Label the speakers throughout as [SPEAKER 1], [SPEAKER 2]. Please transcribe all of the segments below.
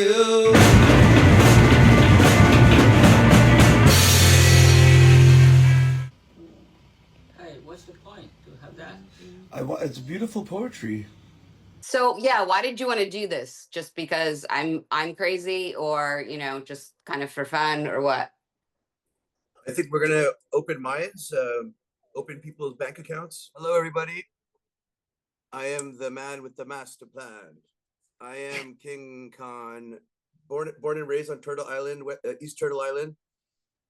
[SPEAKER 1] you.
[SPEAKER 2] Hey, what's the point to have that?
[SPEAKER 1] It's beautiful poetry.
[SPEAKER 3] So yeah, why did you want to do this? Just because I'm crazy, or just kind of for fun, or what?
[SPEAKER 4] I think we're gonna open minds, open people's bank accounts. Hello, everybody. I am the man with the master plan. I am King Kahn, born and raised on Turtle Island, East Turtle Island.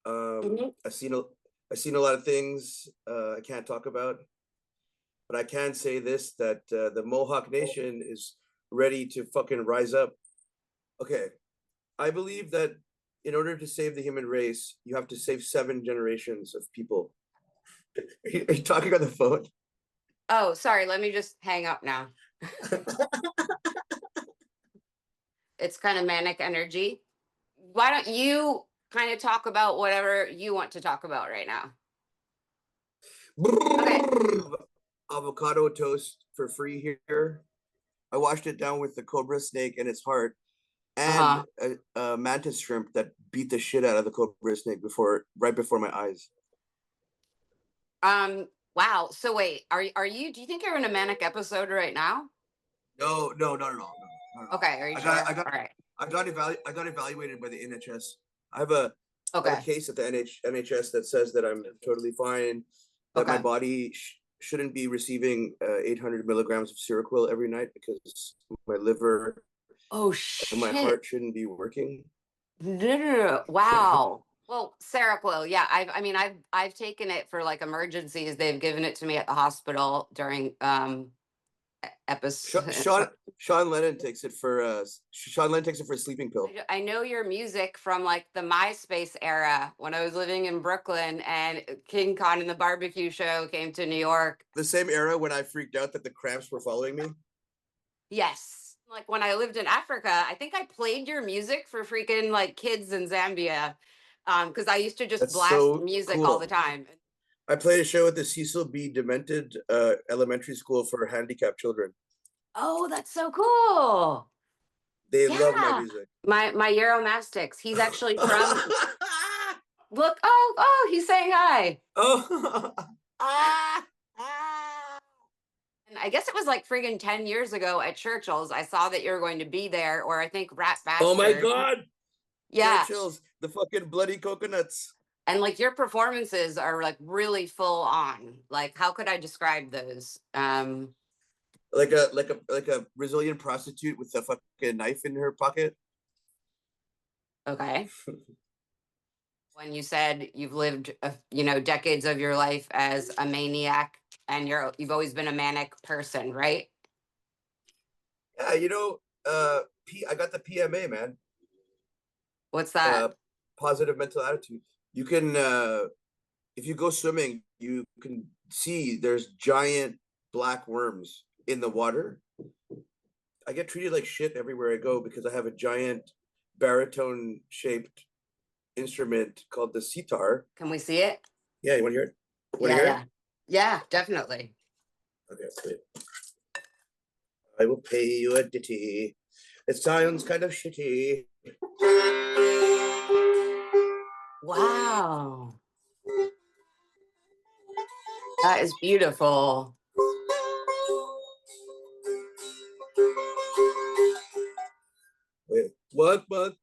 [SPEAKER 4] I've seen a lot of things I can't talk about, but I can say this: that the Mohawk Nation is ready to fucking rise up. Okay, I believe that in order to save the human race, you have to save 7 generations of people. Are you talking on the phone?
[SPEAKER 3] Oh, sorry. Let me just hang up now. It's kind of manic energy. Why don't you kind of talk about whatever you want to talk about right now? Okay.
[SPEAKER 4] Avocado toast for free here. I washed it down with the cobra snake and its heart, and a mantis shrimp that beat the shit out of the cobra snake right before my eyes.
[SPEAKER 3] Wow. So wait, are you? Do you think you're in a manic episode right now?
[SPEAKER 4] No, not at all. No.
[SPEAKER 3] Okay. Are you sure? All right.
[SPEAKER 4] I got evaluated by the NHS. I have a case at the NHS that says that I'm totally fine. That my body shouldn't be receiving 800 milligrams of Seroquel every night because my liver and my heart shouldn't be working.
[SPEAKER 3] Wow. Well, Seroquel, yeah. I've taken it for like emergencies. They've given it to me at the hospital during episode.
[SPEAKER 4] Sean Lennon takes it for a sleeping pill.
[SPEAKER 3] I know your music from like the MySpace era when I was living in Brooklyn and King Kahn and the Barbecue Show came to New York.
[SPEAKER 4] The same era when I freaked out that the cramps were following me?
[SPEAKER 3] Yes. Like when I lived in Africa, I think I played your music for freaking like kids in Zambia. Because I used to just blast music all the time.
[SPEAKER 4] I played a show at the Cecil B. Demented Elementary School for handicapped children.
[SPEAKER 3] Oh, that's so cool.
[SPEAKER 4] They love my music.
[SPEAKER 3] My Euromastics. He's actually from Look, oh, he's saying hi.
[SPEAKER 4] Oh.
[SPEAKER 3] And I guess it was like friggin' 10 years ago at Churchill's. I saw that you were going to be there, or I think Rat Bastard.
[SPEAKER 4] Oh my God.
[SPEAKER 3] Yeah.
[SPEAKER 4] Churchill's, the fucking bloody coconuts.
[SPEAKER 3] And like your performances are like really full on. Like, how could I describe those?
[SPEAKER 4] Like a Brazilian prostitute with a fucking knife in her pocket.
[SPEAKER 3] Okay. When you said you've lived, decades of your life as a maniac, and you've always been a manic person, right?
[SPEAKER 4] Yeah, I got the PMA, man.
[SPEAKER 3] What's that?
[SPEAKER 4] Positive mental attitude. You can, if you go swimming, you can see there's giant black worms in the water. I get treated like shit everywhere I go because I have a giant baritone shaped instrument called the sitar.
[SPEAKER 3] Can we see it?
[SPEAKER 4] Yeah, you want to hear it?
[SPEAKER 3] Yeah, definitely.
[SPEAKER 4] Okay, wait. I will pay you a ditty. It sounds kind of shitty.
[SPEAKER 3] Wow. That is beautiful.
[SPEAKER 4] Wait, what but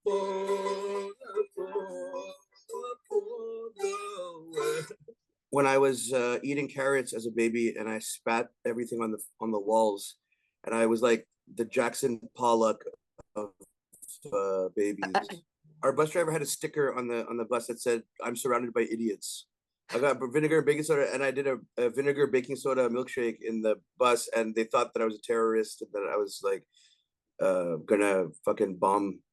[SPEAKER 4] when I was eating carrots as a baby and I spat everything on the walls, and I was like the Jackson Pollock of babies. Our bus driver had a sticker on the bus that said, "I'm surrounded by idiots." I got vinegar and baking soda, and I did a vinegar baking soda milkshake in the bus, and they thought that I was a terrorist and that I was like gonna fucking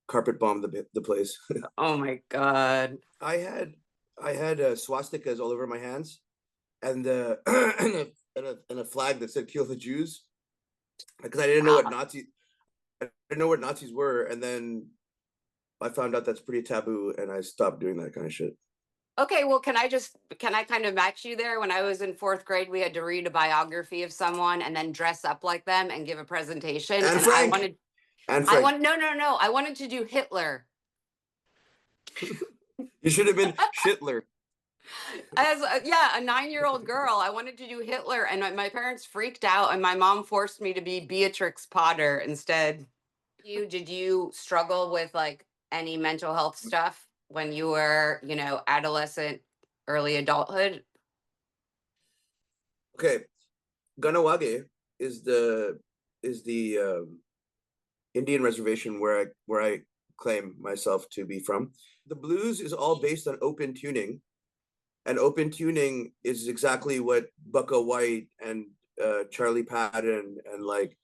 [SPEAKER 4] carpet bomb the place.
[SPEAKER 3] Oh my God.
[SPEAKER 4] I had swastikas all over my hands, and and a flag that said "Kill the Jews," because I didn't know what Nazis were, and then I found out that's pretty taboo, and I stopped doing that kind of shit.
[SPEAKER 3] Okay, well, can I kind of match you there? When I was in 4th grade, we had to read a biography of someone and then dress up like them and give a presentation.
[SPEAKER 4] And Frank. And
[SPEAKER 3] I
[SPEAKER 4] French.
[SPEAKER 3] no. I wanted to do Hitler.
[SPEAKER 4] You should have been Shitler.
[SPEAKER 3] As a 9-year-old girl, I wanted to do Hitler, and my parents freaked out, and my mom forced me to be Beatrix Potter instead. Did you struggle with like any mental health stuff when you were, adolescent, early adulthood?
[SPEAKER 4] Okay, Ganawage is the Indian reservation where I claim myself to be from. The blues is all based on open tuning, and open tuning is exactly what Bucka White and Charlie Patton and like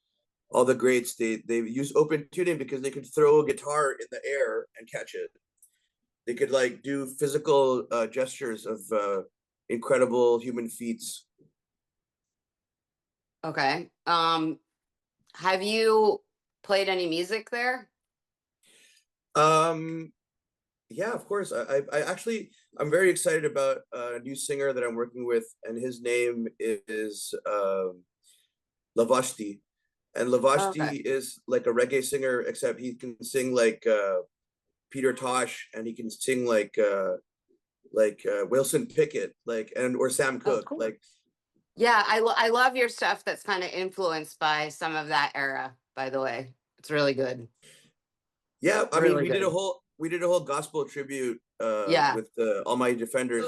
[SPEAKER 4] all the greats they use open tuning because they could throw a guitar in the air and catch it. They could like do physical gestures of incredible human feats.
[SPEAKER 3] Okay. Have you played any music there?
[SPEAKER 4] Yeah, of course. I actually I'm very excited about a new singer that I'm working with, and his name is Lavashti. And
[SPEAKER 3] Oh, okay.
[SPEAKER 4] Lavashti is like a reggae singer, except he can sing like Peter Tosh, and he can sing like Wilson Pickett, like or Sam
[SPEAKER 3] Oh,
[SPEAKER 4] Cooke.
[SPEAKER 3] cool.
[SPEAKER 4] Like
[SPEAKER 3] Yeah, I love your stuff that's kind of influenced by some of that era, by the way. It's really good.
[SPEAKER 4] yeah, I mean
[SPEAKER 3] Really good.
[SPEAKER 4] we did a whole gospel tribute
[SPEAKER 3] Yeah.
[SPEAKER 4] with the Almighty Defenders.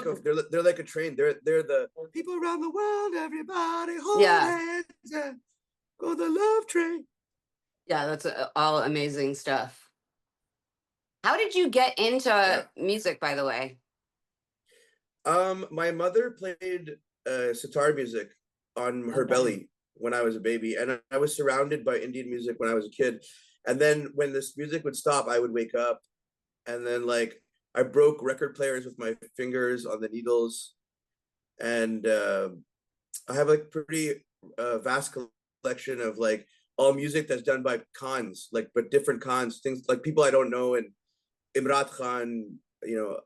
[SPEAKER 4] They're like a train. They're the people around the world, everybody hold
[SPEAKER 3] Yeah.
[SPEAKER 4] hands and go the love train.
[SPEAKER 3] Yeah, that's all amazing stuff. How did you get into
[SPEAKER 4] Yeah.
[SPEAKER 3] music, by the way?
[SPEAKER 4] My mother played sitar music on her
[SPEAKER 3] Okay.
[SPEAKER 4] belly when I was a baby, and I was surrounded by Indian music when I was a kid. And then when this music would stop, I would wake up, and then like I broke record players with my fingers on the needles, and I have a pretty vast collection of like all music that's done by Khans, like but different Khans, things like people I don't know, and Imrat Khan,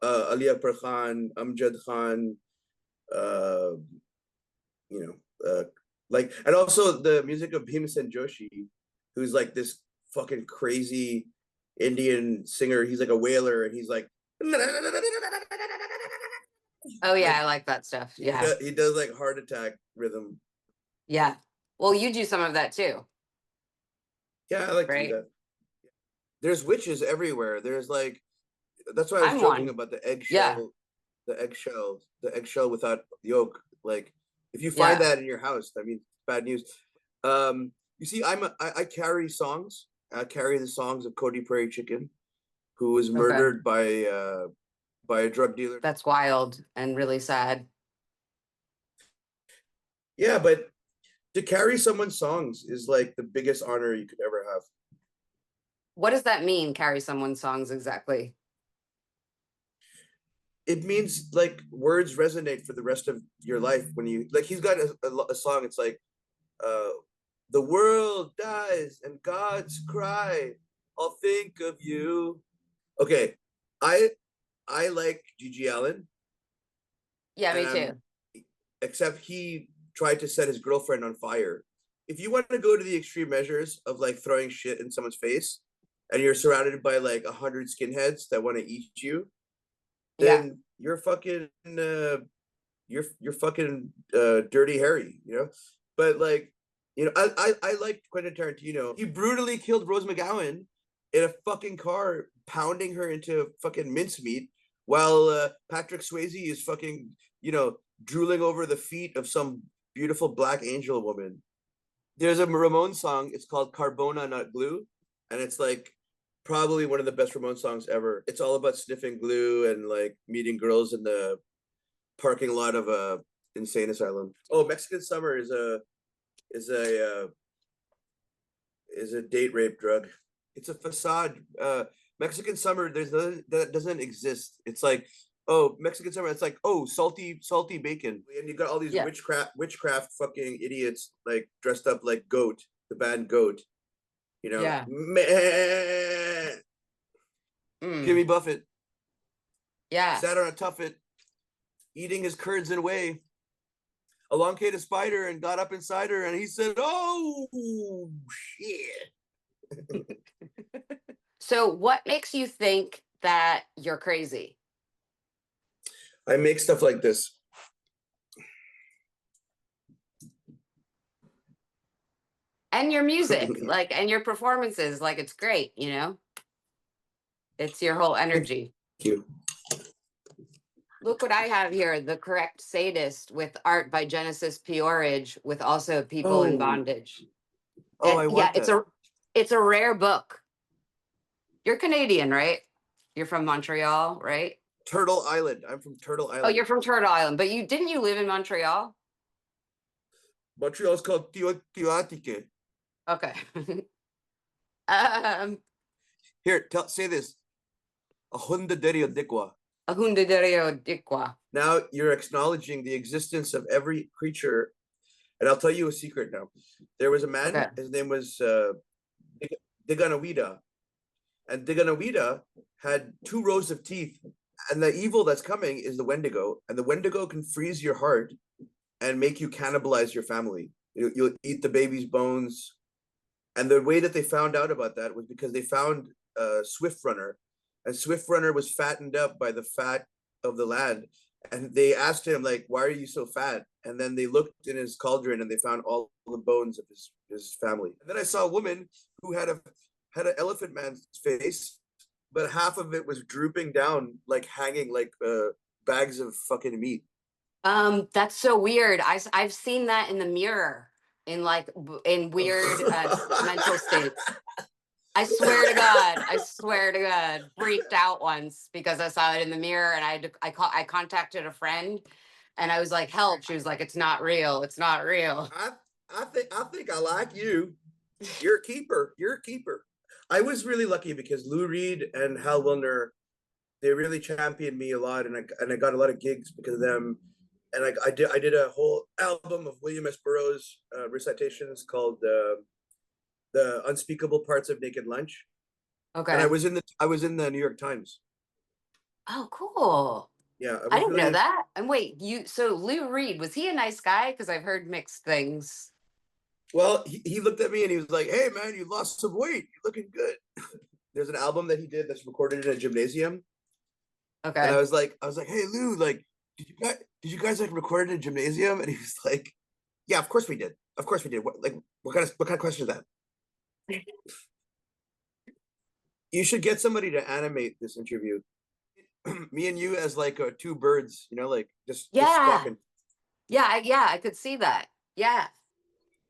[SPEAKER 4] Ali Akbar Khan, Amjad Khan, uh, you like, and also the music of Bhimsen Joshi, who's like this fucking crazy Indian singer. He's like a whaler, and he's like,
[SPEAKER 3] Oh yeah,
[SPEAKER 4] like
[SPEAKER 3] I like that stuff. Yeah.
[SPEAKER 4] he does like heart attack rhythm.
[SPEAKER 3] Yeah. Well, you do some of that too,
[SPEAKER 4] Yeah, I like to do
[SPEAKER 3] right?
[SPEAKER 4] that. There's witches everywhere. There's like, that's why I was
[SPEAKER 3] I'm
[SPEAKER 4] joking
[SPEAKER 3] one.
[SPEAKER 4] about
[SPEAKER 3] Yeah.
[SPEAKER 4] the eggshell without yolk. Like, if you find
[SPEAKER 3] Yeah.
[SPEAKER 4] that in your house, I mean, bad news. You see, I carry songs. I carry the songs of Cody Prairie Chicken, who was
[SPEAKER 3] Okay.
[SPEAKER 4] murdered by a drug dealer.
[SPEAKER 3] That's wild and really sad.
[SPEAKER 4] Yeah, but to carry someone's songs is like the biggest honor you could ever have.
[SPEAKER 3] What does that mean, carry someone's songs exactly?
[SPEAKER 4] It means like words resonate for the rest of your life when you like. He's got a song. It's like, the world dies and gods cry. I'll think of you. Okay, I like Gigi Allen,
[SPEAKER 3] Yeah, me
[SPEAKER 4] and
[SPEAKER 3] too.
[SPEAKER 4] except he tried to set his girlfriend on fire. If you want to go to the extreme measures of like throwing shit in someone's face, and you're surrounded by like 100 skinheads that want to eat you,
[SPEAKER 3] Yeah.
[SPEAKER 4] then you're fucking Dirty Harry, But like, I like Quentin Tarantino. He brutally killed Rose McGowan in a fucking car, pounding her into fucking mincemeat, while Patrick Swayze is fucking, drooling over the feet of some beautiful black angel woman. There's a Ramones song. It's called Carbona Not Glue, and it's like probably one of the best Ramones songs ever. It's all about sniffing glue and like meeting girls in the parking lot of a insane asylum. Oh, Mexican Summer is a date rape drug. It's a facade. Mexican Summer, that doesn't exist. It's like, oh, Mexican Summer. It's like, oh, salty bacon, and you got all these
[SPEAKER 3] Yeah.
[SPEAKER 4] witchcraft fucking idiots like dressed up like Goat, the band Goat.
[SPEAKER 3] Yeah.
[SPEAKER 4] Meh. Jimmy Buffett
[SPEAKER 3] Yeah.
[SPEAKER 4] sat on a tuffet, eating his curds and whey. Along came a spider and got up inside her, and he said, "Oh shit!"
[SPEAKER 3] So what makes you think that you're crazy?
[SPEAKER 4] I make stuff like this.
[SPEAKER 3] And your music, like, and your performances, like, it's great, you know? It's your whole energy.
[SPEAKER 4] Thank you.
[SPEAKER 3] Look what I have here, The Correct Sadist with art by Genesis Peorage with also people in
[SPEAKER 4] Oh.
[SPEAKER 3] bondage.
[SPEAKER 4] Oh,
[SPEAKER 3] And
[SPEAKER 4] I
[SPEAKER 3] yeah,
[SPEAKER 4] want that.
[SPEAKER 3] it's a rare book. You're Canadian, right? You're from Montreal, right?
[SPEAKER 4] Turtle Island. I'm from Turtle Island.
[SPEAKER 3] Oh, you're from Turtle Island, but didn't you live in Montreal?
[SPEAKER 4] Montreal's called Teotihuacan.
[SPEAKER 3] Okay.
[SPEAKER 4] Here, say this. Ahunda Derio Dikwa.
[SPEAKER 3] Ahundadereo Dikwa.
[SPEAKER 4] Now you're acknowledging the existence of every creature. And I'll tell you a secret now. There was a man,
[SPEAKER 3] Okay.
[SPEAKER 4] his name was Diganawida. And Diganawida had 2 rows of teeth. And the evil that's coming is the Wendigo. And the Wendigo can freeze your heart and make you cannibalize your family. You'll eat the baby's bones. And the way that they found out about that was because they found Swift Runner. And Swift Runner was fattened up by the fat of the land. And they asked him, like, why are you so fat? And then they looked in his cauldron and they found all the bones of his family. And then I saw a woman who had an elephant man's face, but half of it was drooping down, like hanging like bags of fucking meat.
[SPEAKER 3] That's so weird. I've seen that in the mirror in in weird mental states. I swear to God, freaked out once because I saw it in the mirror and I contacted a friend and I was like, help. She was like, it's not real. It's not real.
[SPEAKER 4] I think I like you. You're a keeper. You're a keeper. I was really lucky because Lou Reed and Hal Wilner, they really championed me a lot, and I got a lot of gigs because of them. And I did a whole album of William S. Burroughs recitations called The Unspeakable Parts of Naked Lunch.
[SPEAKER 3] Okay.
[SPEAKER 4] And I was in the New York Times.
[SPEAKER 3] Oh, cool.
[SPEAKER 4] Yeah,
[SPEAKER 3] I didn't know that. And wait, so Lou Reed, was he a nice guy? Because I've heard mixed things.
[SPEAKER 4] Well, he looked at me and he was like, "Hey, man, you lost some weight. You're looking good." There's an album that he did that's recorded in a gymnasium.
[SPEAKER 3] Okay.
[SPEAKER 4] And I was like, "Hey, Lou, like, did you guys like record in a gymnasium?" And he was like, "Yeah, of course we did. Of course we did. What kind of question is that?" You should get somebody to animate this interview. Me and you as like 2 birds, you know, like just squawking.
[SPEAKER 3] Yeah, I could see that. Yeah.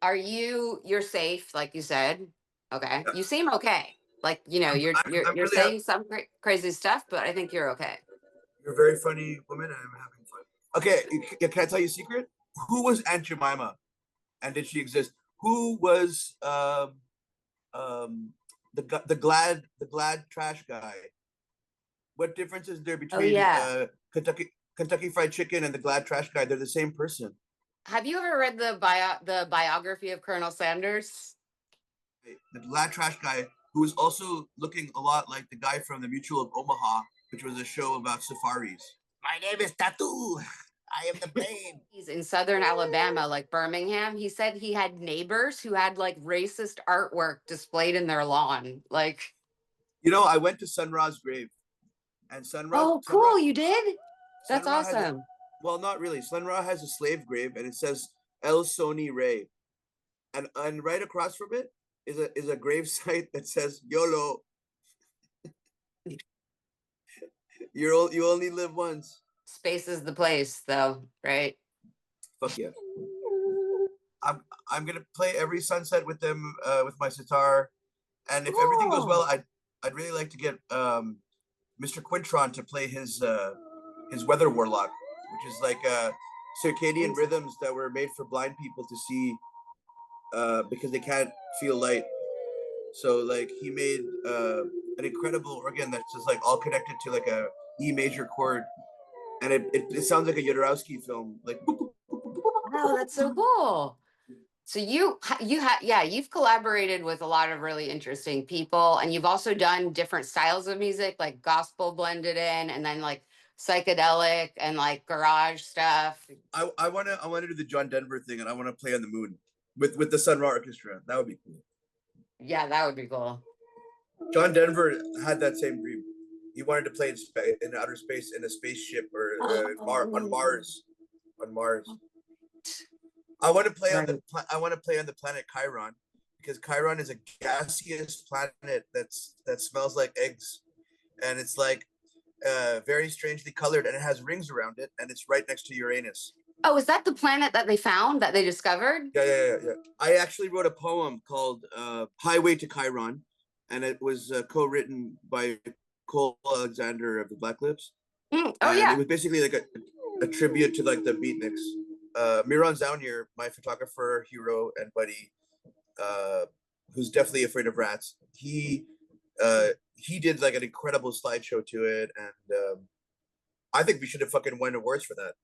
[SPEAKER 3] You're safe, like you said. Okay. You seem okay. Like, you know, you're
[SPEAKER 4] really
[SPEAKER 3] saying some crazy stuff, but I think you're okay.
[SPEAKER 4] You're a very funny woman and I'm having fun. Okay, can I tell you a secret? Who was Aunt Jemima? And did she exist? Who was the glad trash guy? What difference is there between Kentucky Fried Chicken and the glad trash guy? They're the same person.
[SPEAKER 3] Have you ever read the biography of Colonel Sanders?
[SPEAKER 4] The glad trash guy, who was also looking a lot like the guy from the Mutual of Omaha, which was a show about safaris. My name is Tattoo. I am the plane.
[SPEAKER 3] He's in southern Alabama, like Birmingham. He said he had neighbors who had like racist artwork displayed in their lawn. Like,
[SPEAKER 4] you know, I went to Sun Ra's grave, and Sun Ra.
[SPEAKER 3] Oh, cool! You did? That's awesome.
[SPEAKER 4] Well, not really. Sun Ra has a slave grave, and it says El Soni Ray, and right across from it is a grave site that says YOLO. You only live once.
[SPEAKER 3] Space is the place, though, right?
[SPEAKER 4] Fuck yeah. I'm gonna play every sunset with them with my sitar, and if everything goes well, I'd really like to get Mr. Quintron to play his Weather Warlock, which is like circadian rhythms that were made for blind people to see because they can't feel light. So like he made an incredible organ that's just like all connected to like a E major chord, and it sounds like a Jodorowsky film. Like,
[SPEAKER 3] oh, that's so cool. So you've collaborated with a lot of really interesting people, and you've also done different styles of music, like gospel blended in, and then like psychedelic and like garage stuff.
[SPEAKER 4] I want to do the John Denver thing, and I want to play on the moon with the Sun Ra Orchestra. That would be cool.
[SPEAKER 3] Yeah, that would be cool.
[SPEAKER 4] John Denver had that same dream. He wanted to play in outer space in a spaceship or on Mars. On Mars. I want to play on the. I want to play on the planet Chiron, because Chiron is a gaseous planet that smells like eggs, and it's like very strangely colored, and it has rings around it, and it's right next to Uranus.
[SPEAKER 3] Oh, is that the planet that they found, that they discovered?
[SPEAKER 4] Yeah. I actually wrote a poem called "Highway to Chiron," and it was co-written by Cole Alexander of the Black Lips.
[SPEAKER 3] Oh,
[SPEAKER 4] and
[SPEAKER 3] yeah.
[SPEAKER 4] It was basically like a tribute to like the beatniks. Miron Zaunier, my photographer, hero, and buddy, who's definitely afraid of rats. He did like an incredible slideshow to it, and I think we should have fucking won awards for that.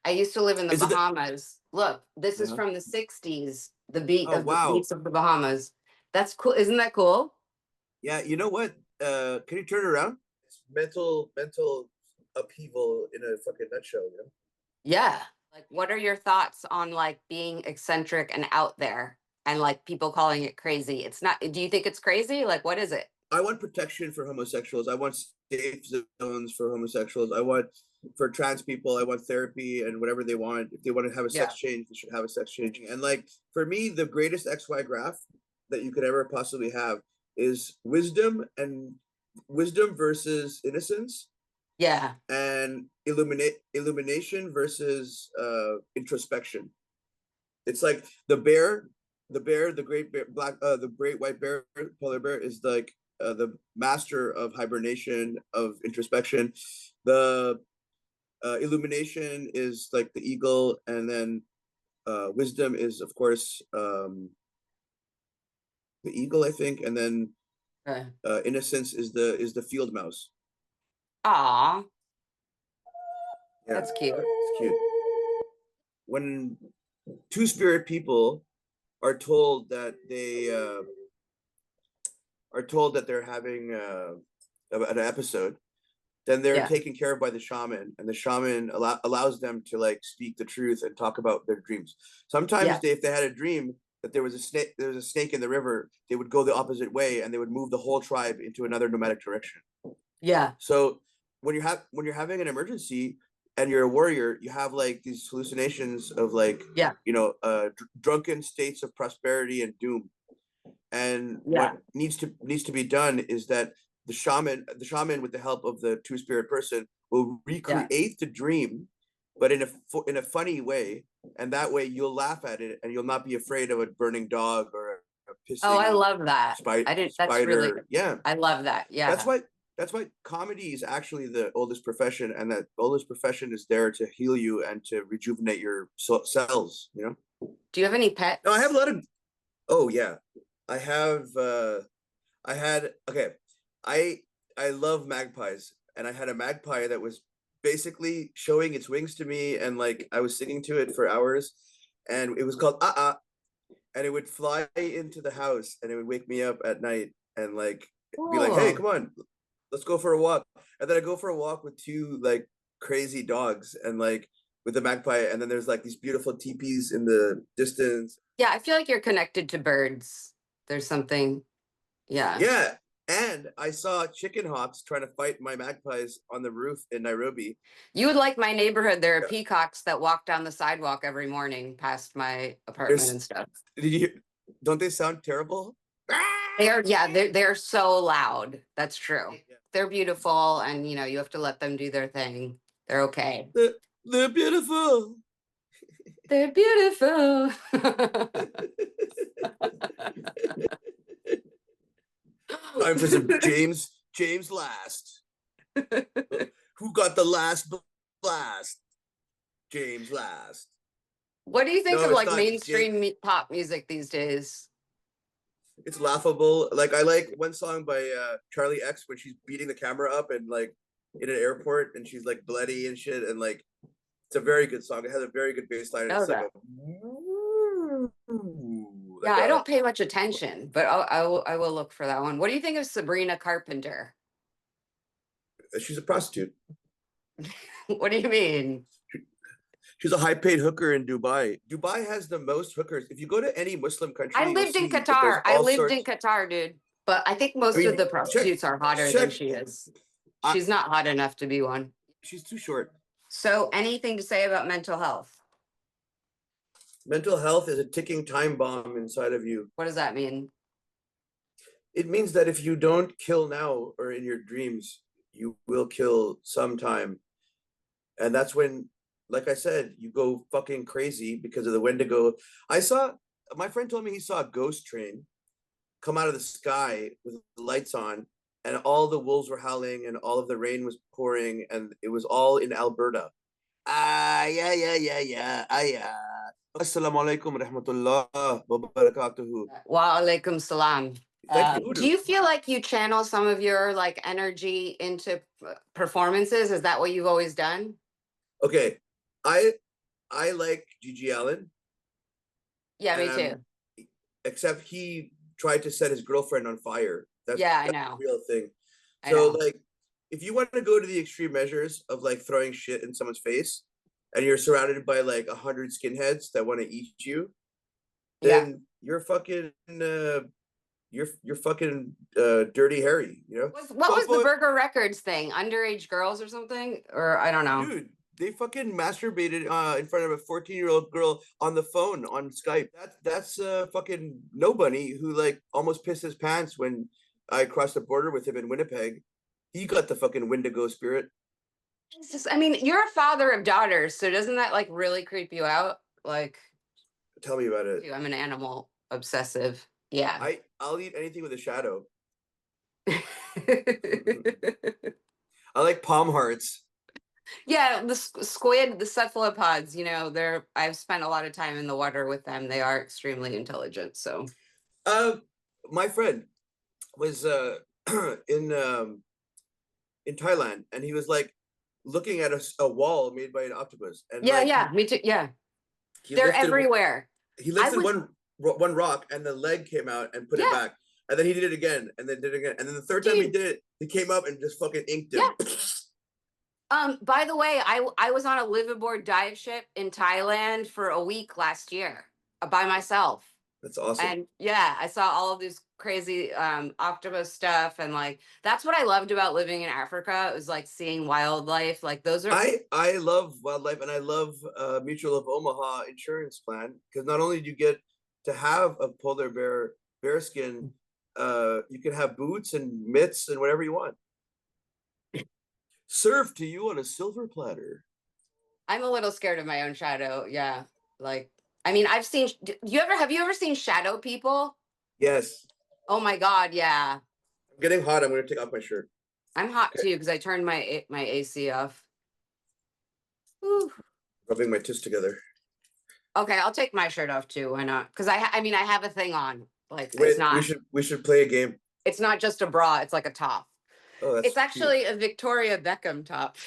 [SPEAKER 3] I used to live in the
[SPEAKER 4] Is it
[SPEAKER 3] Bahamas. Look, this is
[SPEAKER 4] Uh-huh.
[SPEAKER 3] from the 60s, the beat
[SPEAKER 4] Oh,
[SPEAKER 3] of the
[SPEAKER 4] wow.
[SPEAKER 3] beats of the Bahamas. That's cool. Isn't that cool?
[SPEAKER 4] Yeah, you know what? Can you turn it around? It's mental upheaval in a fucking nutshell, you know?
[SPEAKER 3] Yeah. Like, what are your thoughts on like being eccentric and out there and like people calling it crazy? It's not, do you think it's crazy? Like, what is it?
[SPEAKER 4] I want protection for homosexuals. I want safe zones for homosexuals. I want for trans people, I want therapy and whatever they want. If they want to have a sex change, they should have a sex change. And like for me, the greatest XY graph that you could ever possibly have is wisdom versus innocence.
[SPEAKER 3] Yeah.
[SPEAKER 4] And illumination versus introspection. It's like the great bear, the great white bear, polar bear is like the master of hibernation, of introspection. The illumination is like the eagle, and then wisdom is of course the eagle, I think, and then innocence is the field mouse.
[SPEAKER 3] Aw.
[SPEAKER 4] Yeah,
[SPEAKER 3] that's cute.
[SPEAKER 4] It's cute. When two-spirit people are told that they're having an episode, then they're taken care of by the shaman, and the shaman allows them to like speak the truth and talk about their dreams. Sometimes if they had a dream that there was a snake in the river, they would go the opposite way and they would move the whole tribe into another nomadic direction.
[SPEAKER 3] Yeah.
[SPEAKER 4] So when you're having an emergency and you're a warrior, you have like these hallucinations of like drunken states of prosperity and doom. And what needs to be done is that the shaman with the help of the two-spirit person will recreate the dream, but in a funny way, and that way you'll laugh at it and you'll not be afraid of a burning dog or a pissing.
[SPEAKER 3] Oh, I love that.
[SPEAKER 4] Spider.
[SPEAKER 3] That's really,
[SPEAKER 4] I
[SPEAKER 3] love that. Yeah.
[SPEAKER 4] That's why comedy is actually the oldest profession, and that oldest profession is there to heal you and to rejuvenate your cells, you know?
[SPEAKER 3] Do you have any pets?
[SPEAKER 4] No, I have a lot of, oh yeah. I have, I love magpies, and I had a magpie that was basically showing its wings to me, and like I was singing to it for hours, and it was called and it would fly into the house and it would wake me up at night and like be like, hey, come on, let's go for a walk. And then I go for a walk with two like crazy dogs and like with the magpie, and then there's like these beautiful teepees in the distance.
[SPEAKER 3] Yeah, I feel like you're connected to birds. There's something,
[SPEAKER 4] Yeah, and I saw chicken hawks trying to fight my magpies on the roof in Nairobi.
[SPEAKER 3] You would like my neighborhood. There are peacocks that walk down the sidewalk every morning past my apartment and stuff.
[SPEAKER 4] Don't they sound terrible?
[SPEAKER 3] They're so loud. That's true. They're beautiful, and you have to let them do their thing. They're okay.
[SPEAKER 4] They're beautiful.
[SPEAKER 3] They're beautiful.
[SPEAKER 4] Time for some James Last. Who got the last blast? James Last.
[SPEAKER 3] What do you think of like mainstream pop music these days?
[SPEAKER 4] It's laughable. Like I like one song by Charlie X when she's beating the camera up and like in an airport and she's like bloody and shit, and like it's a very good song. It has a very good bass line. It's like
[SPEAKER 3] I don't pay much attention, but I will look for that one. What do you think of Sabrina Carpenter?
[SPEAKER 4] She's a prostitute.
[SPEAKER 3] What do you mean?
[SPEAKER 4] She's a high-paid hooker in Dubai. Dubai has the most hookers. If you go to any Muslim country,
[SPEAKER 3] I
[SPEAKER 4] you'll
[SPEAKER 3] lived in
[SPEAKER 4] see that there's
[SPEAKER 3] Qatar. I
[SPEAKER 4] all
[SPEAKER 3] lived in
[SPEAKER 4] sorts.
[SPEAKER 3] Qatar, dude. But I think
[SPEAKER 4] I
[SPEAKER 3] most of
[SPEAKER 4] mean,
[SPEAKER 3] the
[SPEAKER 4] check,
[SPEAKER 3] prostitutes are hotter than
[SPEAKER 4] check.
[SPEAKER 3] she is.
[SPEAKER 4] I,
[SPEAKER 3] She's not hot enough to be one.
[SPEAKER 4] she's too short.
[SPEAKER 3] So, anything to say about mental health?
[SPEAKER 4] Mental health is a ticking time bomb inside of you.
[SPEAKER 3] What does that mean?
[SPEAKER 4] It means that if you don't kill now or in your dreams, you will kill sometime. And that's when, like I said, you go fucking crazy because of the Wendigo. My friend told me he saw a ghost train come out of the sky with the lights on, and all the wolves were howling and all of the rain was pouring, and it was all in Alberta. Yeah. Assalamu alaikum rahmatullah wa barakatuhu.
[SPEAKER 3] Wa alaikum salam.
[SPEAKER 4] Thank you.
[SPEAKER 3] Do you feel like you channel some of your like energy into performances? Is that what you've always done?
[SPEAKER 4] Okay, I like Gigi Allen.
[SPEAKER 3] Yeah, me too.
[SPEAKER 4] Except he tried to set his girlfriend on fire. That's
[SPEAKER 3] I
[SPEAKER 4] a
[SPEAKER 3] know.
[SPEAKER 4] real thing.
[SPEAKER 3] I
[SPEAKER 4] So
[SPEAKER 3] know.
[SPEAKER 4] like, if you want to go to the extreme measures of like throwing shit in someone's face, and you're surrounded by like 100 skinheads that want to eat you, then you're fucking you're fucking Dirty Harry, you know?
[SPEAKER 3] What was the Burger Records thing? Underage girls or something? Or I don't know.
[SPEAKER 4] Dude, they fucking masturbated in front of a 14-year-old girl on the phone on Skype. That's fucking nobody who like almost pissed his pants when I crossed the border with him in Winnipeg. He got the fucking Wendigo spirit.
[SPEAKER 3] It's just, I mean, you're a father of daughters, so doesn't that like really creep you out? Like,
[SPEAKER 4] Tell me about it.
[SPEAKER 3] I'm an animal obsessive. Yeah.
[SPEAKER 4] I'll eat anything with a shadow. I like palm hearts.
[SPEAKER 3] Yeah, the squid, the cephalopods, you know, I've spent a lot of time in the water with them. They are extremely intelligent. So
[SPEAKER 4] My friend was in Thailand, and he was like looking at a wall made by an octopus. And
[SPEAKER 3] yeah, me too. Yeah. They're everywhere.
[SPEAKER 4] He lifted one rock, and the leg came out and put it back. And then he did it again, and then did it again. And then the third time he did it, he came up and just fucking inked him.
[SPEAKER 3] By the way, I was on a liveaboard dive ship in Thailand for a week last year by myself.
[SPEAKER 4] That's awesome.
[SPEAKER 3] And yeah, I saw all of these crazy octopus stuff, and like that's what I loved about living in Africa. It was like seeing wildlife. Like those are
[SPEAKER 4] I love wildlife, and I love Mutual of Omaha insurance plan, because not only do you get to have a polar bear skin, you can have boots and mitts and whatever you want. Served to you on a silver platter.
[SPEAKER 3] I'm a little scared of my own shadow. Yeah. Like, I mean, have you ever seen shadow people?
[SPEAKER 4] Yes.
[SPEAKER 3] Oh my God. Yeah.
[SPEAKER 4] I'm getting hot. I'm going to take off my shirt.
[SPEAKER 3] I'm hot too, because I turned my AC off. Whew.
[SPEAKER 4] Rubbing my tits together.
[SPEAKER 3] Okay. I'll take my shirt off too. Why not? Because I mean, I have a thing on. Like,
[SPEAKER 4] wait,
[SPEAKER 3] it's not.
[SPEAKER 4] We should play a game.
[SPEAKER 3] It's not just a bra. It's like a top.
[SPEAKER 4] Oh, that's
[SPEAKER 3] it's actually cute. A Victoria Beckham top.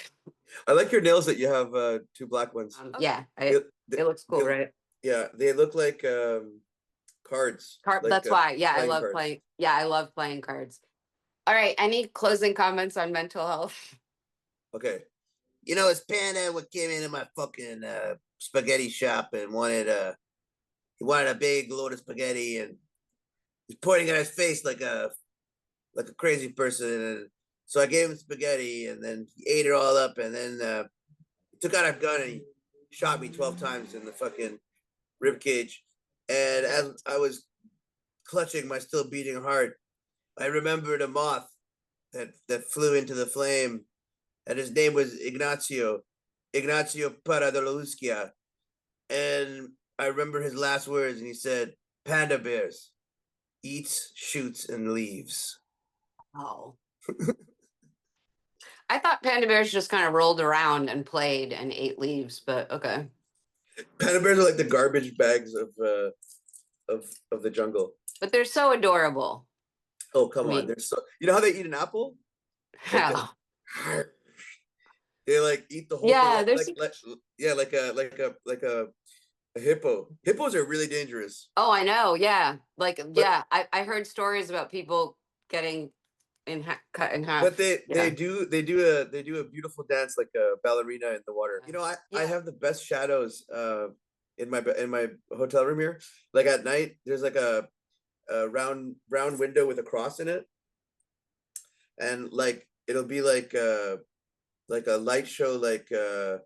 [SPEAKER 4] I like your nails that you have two black ones.
[SPEAKER 3] Yeah, it looks cool, right?
[SPEAKER 4] Yeah, they look like cards. Like,
[SPEAKER 3] that's why. Yeah, I love
[SPEAKER 4] cards.
[SPEAKER 3] playing. Yeah, I love playing cards. All right. Any closing comments on mental health?
[SPEAKER 4] Okay. You know, it's Panda what came into my fucking spaghetti shop and wanted he wanted a big load of spaghetti, and he's pointing at his face like a crazy person. And so I gave him spaghetti, and then he ate it all up, and then he took out a gun and he shot me 12 times in the fucking rib cage. And as I was clutching my still beating heart, I remembered a moth that flew into the flame, and his name was Ignacio Paradoluschia. And I remember his last words, and he said, "Panda bears, eats, shoots, and leaves."
[SPEAKER 3] Oh. I thought panda bears just kind of rolled around and played and ate leaves, but okay.
[SPEAKER 4] Panda bears are like the garbage bags of the jungle.
[SPEAKER 3] But they're so adorable.
[SPEAKER 4] Oh, come on. They're so, you know how they eat an apple?
[SPEAKER 3] How?
[SPEAKER 4] They like eat the whole thing. Like a hippo. Hippos are really dangerous.
[SPEAKER 3] Oh, I know. Yeah. I heard stories about people getting cut in half.
[SPEAKER 4] But they
[SPEAKER 3] Yeah.
[SPEAKER 4] do a beautiful dance like a ballerina in the water. You know, I
[SPEAKER 3] Yeah.
[SPEAKER 4] have the best shadows in my hotel room here. Like at night, there's like a round window with a cross in it, and like it'll be like a light show, like an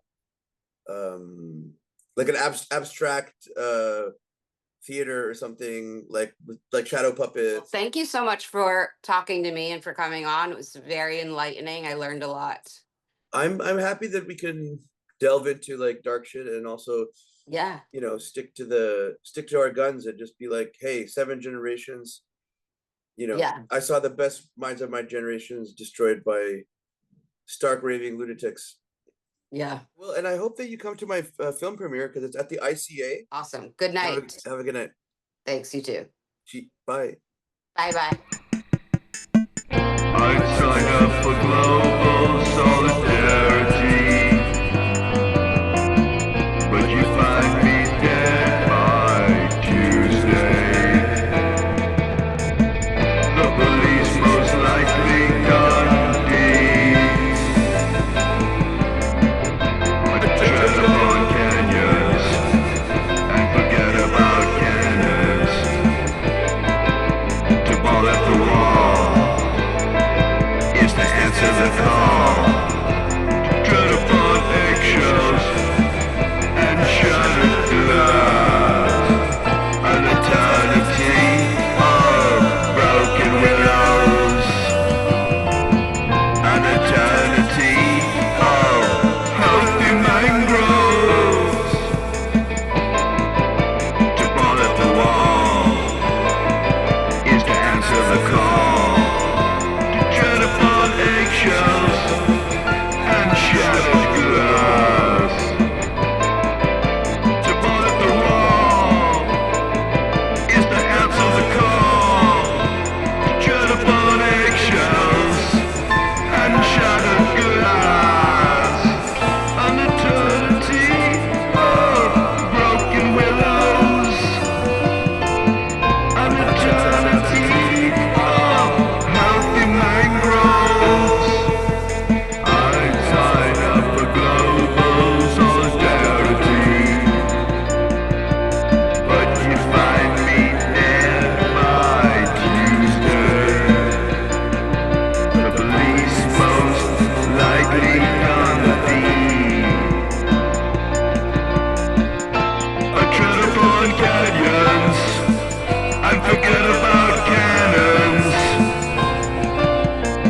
[SPEAKER 4] abstract theater or something, like shadow puppets.
[SPEAKER 3] Thank you so much for talking to me and for coming on. It was very enlightening. I learned a lot.
[SPEAKER 4] I'm happy that we can delve into like dark shit and also,
[SPEAKER 3] Yeah.
[SPEAKER 4] you know, stick to our guns and just be like, hey, 7 generations, you know.
[SPEAKER 3] Yeah.
[SPEAKER 4] I saw the best minds of my generations destroyed by stark raving lunatics.
[SPEAKER 3] Yeah.
[SPEAKER 4] Well, and I hope that you come to my film premiere because it's at the ICA.
[SPEAKER 3] Awesome. Good night.
[SPEAKER 4] Have a good night.
[SPEAKER 3] Thanks, you too.
[SPEAKER 4] Bye.
[SPEAKER 3] Bye-bye.
[SPEAKER 5] I sign up for global solidarity, but you find me dead by Tuesday. The police most likely gun deeds. I tread upon canyons and forget about cannons. To ball at the wall is to answer the call. Tread upon eggshells and shattered glass. An eternity of broken willows. An eternity of healthy mangroves. To ball at the wall is to answer the call. To tread upon eggshells and shattered glass. To ball at the wall is to answer the call. To tread upon eggshells and shattered glass. An eternity of broken willows. An eternity of healthy mangroves. I sign up for global solidarity, but you find me dead by Tuesday. The police most likely gun thief. I tread upon canyons and forget about cannons.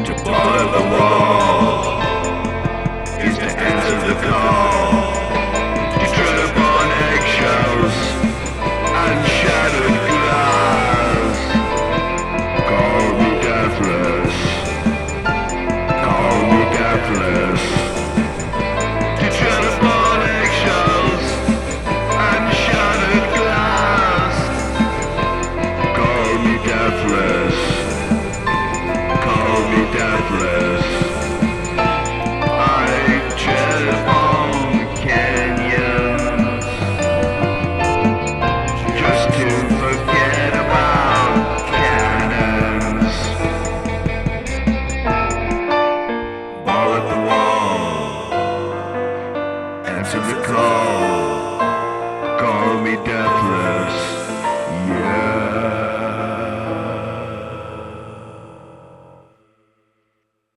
[SPEAKER 5] To ball at the wall is to answer the call. To tread upon eggshells and shattered glass. Call me deathless. Call me deathless. To tread upon eggshells and shattered glass. Call me deathless. Call me deathless. I tread upon canyons just to forget about cannons. Ball at the wall, answer the call.